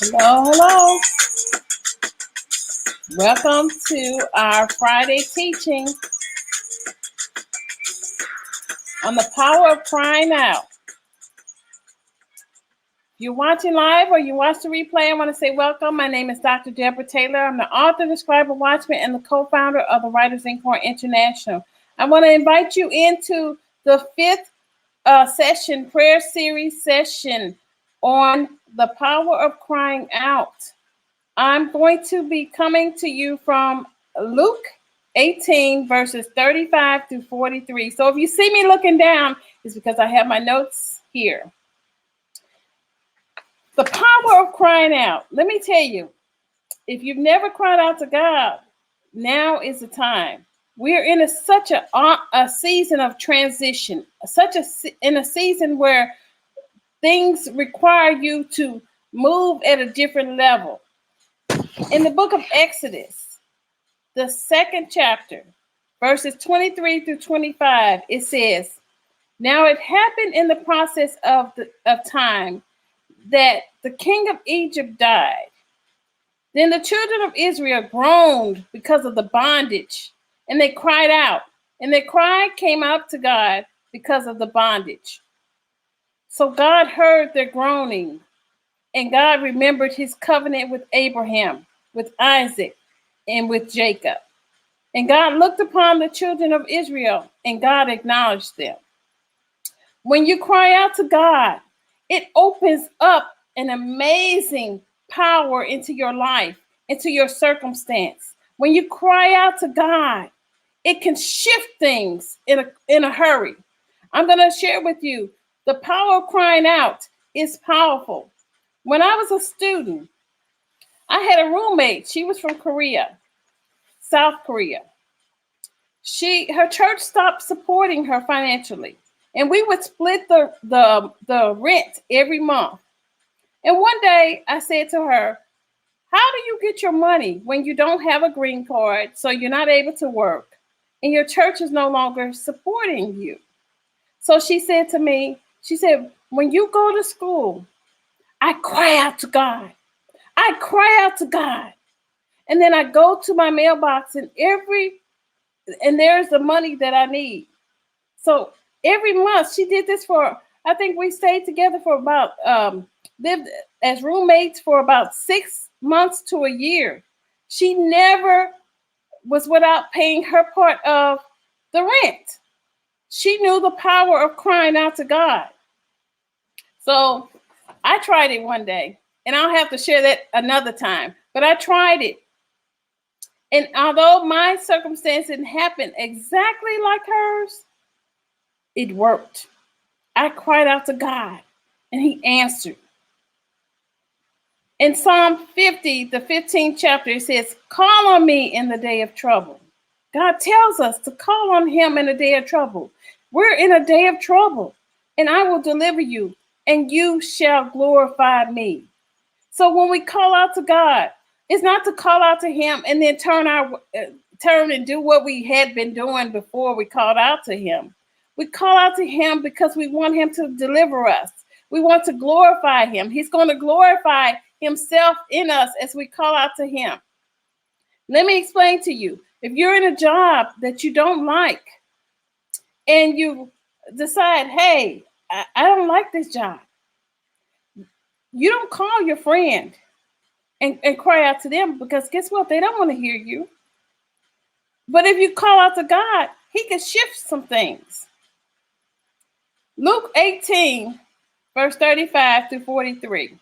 Hello, hello. Welcome to our Friday teaching on the power of crying out. If you're watching live or you watch the replay, I want to say welcome. My name is Dr. Deborah Taylor. I'm the author, the scribe, and watchman, and the co-founder of the Writers Inkhorn International. I want to invite you into the fifth session, prayer series session on the power of crying out. I'm going to be coming to you from Luke 18, verses 35 through 43. So if you see me looking down, it's because I have my notes here. The power of crying out. Let me tell you, if you've never cried out to God, now is the time. We're in such a season of transition, in a season where things require you to move at a different level. In the book of Exodus, the second chapter, verses 23 through 25, it says, "Now it happened in the process of time that the king of Egypt died. Then the children of Israel groaned because of the bondage, and they cried out, and their cry came up to God because of the bondage. So God heard their groaning, and God remembered his covenant with Abraham, with Isaac, and with Jacob. And God looked upon the children of Israel, and God acknowledged them." When you cry out to God, it opens up an amazing power into your life, into your circumstance. When you cry out to God, it can shift things in a hurry. I'm going to share with you the power of crying out is powerful. When I was a student, I had a roommate. She was from Korea, South Korea. Her church stopped supporting her financially, and we would split the rent every month. And one day I said to her, "How do you get your money when you don't have a green card, so you're not able to work, and your church is no longer supporting you?" So she said to me, she said, "When you go to school, I cry out to God. I cry out to God. And then I go to my mailbox and there's the money that I need." So every month she did this for, I think we stayed together for about, lived as roommates for about 6 months to a year. She never was without paying her part of the rent. She knew the power of crying out to God. So I tried it one day, and I'll have to share that another time, but I tried it. And although my circumstance didn't happen exactly like hers, it worked. I cried out to God, and he answered. In Psalm 50, the 15th chapter, it says, "Call on me in the day of trouble." God tells us to call on him in a day of trouble. We're in a day of trouble, and I will deliver you, and you shall glorify me. So when we call out to God, it's not to call out to him and then turn and do what we had been doing before we called out to him. We call out to him because we want him to deliver us. We want to glorify him. He's going to glorify himself in us as we call out to him. Let me explain to you. If you're in a job that you don't like and you decide, "Hey, I don't like this job," you don't call your friend and cry out to them, because guess what? They don't want to hear you. But if you call out to God, he can shift some things. Luke 18, verse 35 through 43.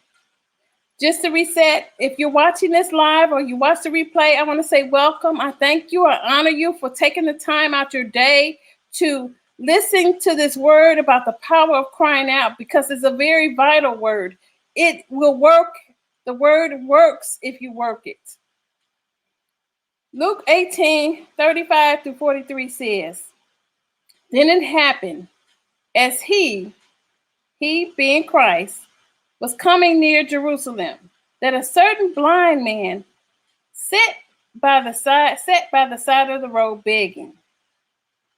Just to reset, if you're watching this live or you watch the replay, I want to say welcome. I thank you. I honor you for taking the time out your day to listen to this word about the power of crying out, because it's a very vital word. It will work. The word works if you work it. Luke 18, 35 through 43 says, "Then it happened as he being Christ, was coming near Jerusalem, that a certain blind man sat by the side of the road begging.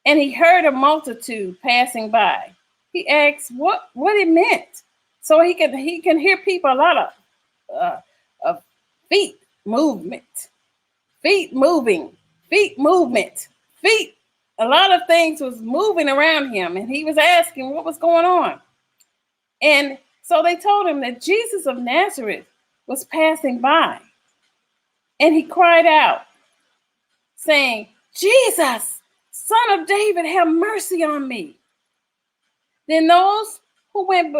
And he heard a multitude passing by. He asked what it meant. So he can hear people, a lot of feet movement, feet moving, feet movement, feet. A lot of things was moving around him, and he was asking what was going on. And so they told him that Jesus of Nazareth was passing by. And he cried out, saying, Jesus, Son of David, have mercy on me. Then those who went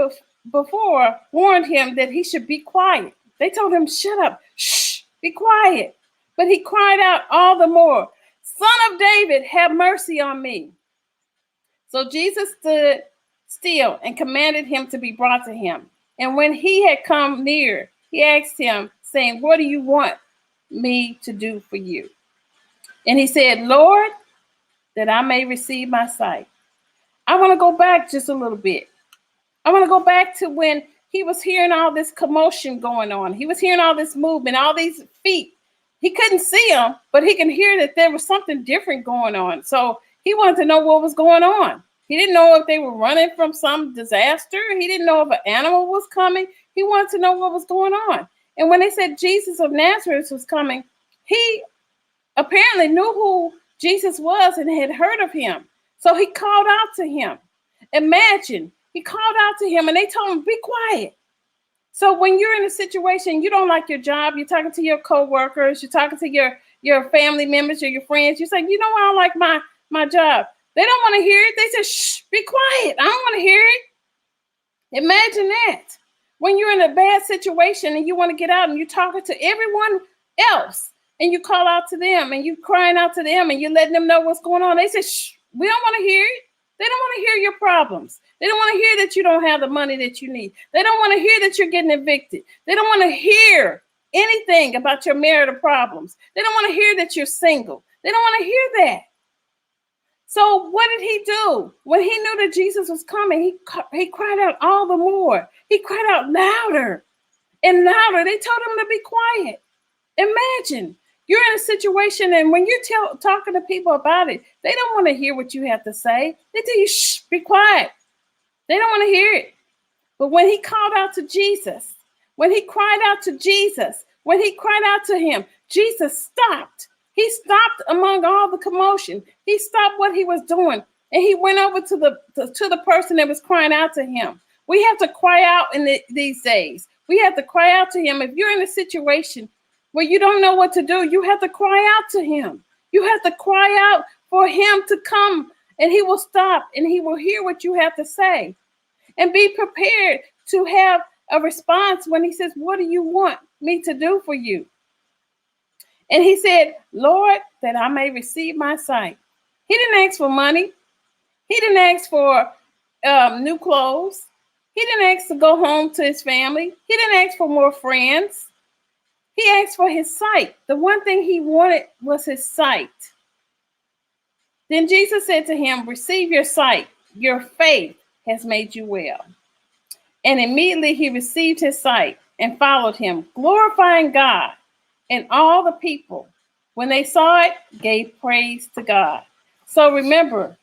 before warned him that he should be quiet. They told him, shut up, shh, be quiet. But he cried out all the more, Son of David, have mercy on me. So Jesus stood still and commanded him to be brought to him. And when he had come near, he asked him, saying, what do you want me to do for you? And he said, Lord, that I may receive my sight. I want to go back just a little bit. I want to go back to when he was hearing all this commotion going on. He was hearing all this movement, all these feet. He couldn't see them, but he can hear that there was something different going on. So he wanted to know what was going on. He didn't know if they were running from some disaster. He didn't know if an animal was coming. He wanted to know what was going on. And when they said Jesus of Nazareth was coming, he apparently knew who Jesus was and had heard of him. So he called out to him. Imagine, he called out to him and they told him, be quiet. So when you're in a situation, you don't like your job, you're talking to your coworkers, you're talking to your family members or your friends, you say, you know, I don't like my job. They don't want to hear it. They say, shh, be quiet. I don't want to hear it. Imagine that. When you're in a bad situation and you want to get out and you're talking to everyone else and you call out to them and you're crying out to them and you're letting them know what's going on. They say, shh, we don't want to hear it. They don't want to hear your problems. They don't want to hear that you don't have the money that you need. They don't want to hear that you're getting evicted. They don't want to hear anything about your marital problems. They don't want to hear that you're single. They don't want to hear that. So what did he do? When he knew that Jesus was coming, he cried out all the more. He cried out louder and louder. They told him to be quiet. Imagine you're in a situation and when you're talking to people about it, they don't want to hear what you have to say. They tell you, shh, be quiet. They don't want to hear it. But when he called out to Jesus, when he cried out to Jesus, when he cried out to him, Jesus stopped. He stopped among all the commotion. He stopped what he was doing. And he went over to the person that was crying out to him. We have to cry out in these days. We have to cry out to him. If you're in a situation where you don't know what to do, you have to cry out to him. You have to cry out for him to come and he will stop and he will hear what you have to say. And be prepared to have a response when he says, what do you want me to do for you? And he said, Lord, that I may receive my sight. He didn't ask for money. He didn't ask for new clothes. He didn't ask to go home to his family. He didn't ask for more friends. He asked for his sight. The one thing he wanted was his sight. Then Jesus said to him, receive your sight. Your faith has made you well. And immediately he received his sight and followed him, glorifying God. And all the people, when they saw it, gave praise to God. So remember,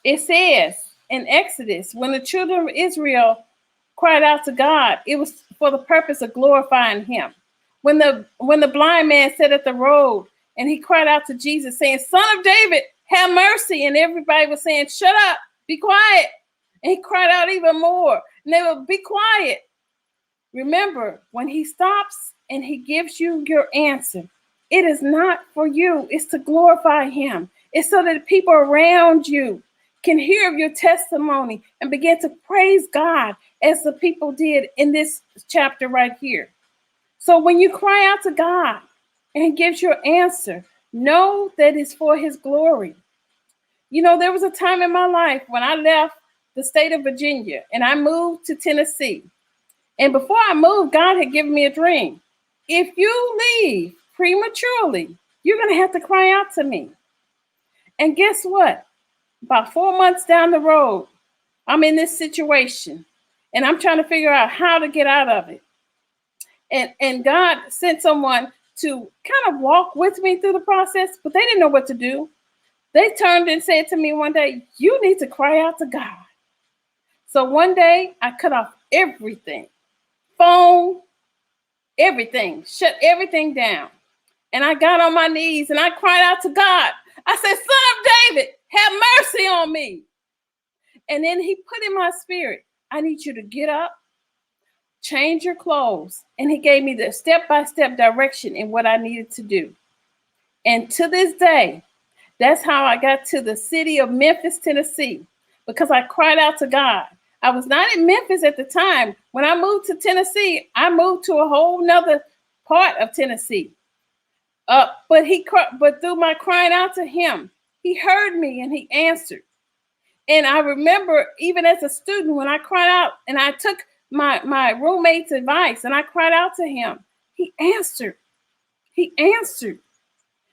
it says in Exodus, when the children of Israel cried out to God, it was for the purpose of glorifying him. When the blind man sat at the road and he cried out to Jesus saying, Son of David, have mercy. And everybody was saying, shut up, be quiet. And he cried out even more. And they would be quiet. Remember, when he stops and he gives you your answer, it is not for you. It's to glorify him. It's so that the people around you can hear of your testimony and begin to praise God as the people did in this chapter right here. So when you cry out to God and he gives your answer, know that it's for his glory. You know, there was a time in my life when I left the state of Virginia and I moved to Tennessee. And before I moved, God had given me a dream. If you leave prematurely, you're going to have to cry out to me. And guess what? About 4 months down the road, I'm in this situation and I'm trying to figure out how to get out of it. And God sent someone to kind of walk with me through the process, but they didn't know what to do. They turned and said to me one day, you need to cry out to God. So one day I cut off everything, phone, everything, shut everything down. And I got on my knees and I cried out to God. I said, Son of David, have mercy on me. And then he put in my spirit, I need you to get up, change your clothes. And he gave me the step-by-step direction in what I needed to do. And to this day, that's how I got to the city of Memphis, Tennessee, because I cried out to God. I was not in Memphis at the time. When I moved to Tennessee, I moved to a whole nother part of Tennessee. But through my crying out to him, he heard me and he answered. And I remember even as a student, when I cried out and I took my roommate's advice and I cried out to him, he answered. He answered.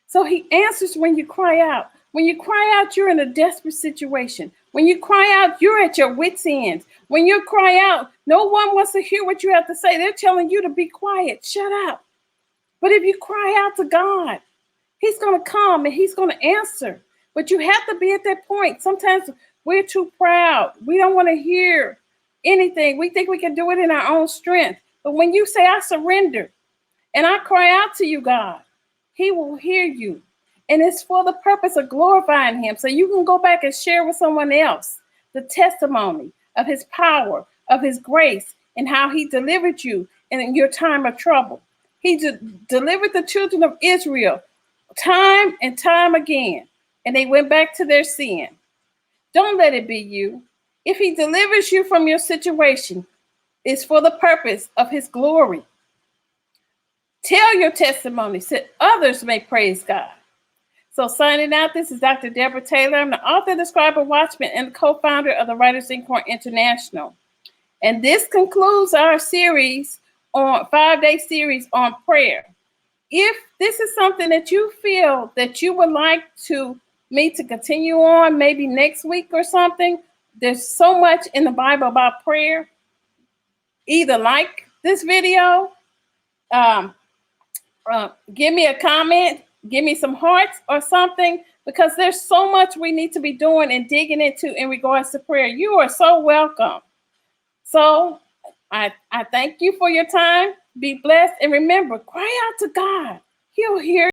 So he answers when you cry out. When you cry out, you're in a desperate situation. When you cry out, you're at your wit's end. When you cry out, no one wants to hear what you have to say. They're telling you to be quiet, shut up. But if you cry out to God, he's going to come and he's going to answer. But you have to be at that point. Sometimes we're too proud. We don't want to hear anything. We think we can do it in our own strength. But when you say, I surrender, and I cry out to you, God, he will hear you. And it's for the purpose of glorifying him. So you can go back and share with someone else the testimony of his power, of his grace, and how he delivered you in your time of trouble. He delivered the children of Israel time and time again, and they went back to their sin. Don't let it be you. If he delivers you from your situation, it's for the purpose of his glory. Tell your testimony so others may praise God. So signing out, this is Dr. Deborah Taylor. I'm the author, the scribe, watchman, and co-founder of the Writers Inkhorn International. And this concludes our series on 5-day series on prayer. If this is something that you feel that you would like me to continue on, maybe next week or something, there's so much in the Bible about prayer. Either like this video, give me a comment, give me some hearts or something, because there's so much we need to be doing and digging into in regards to prayer. You are so welcome. So I thank you for your time. Be blessed. And remember, cry out to God. He'll hear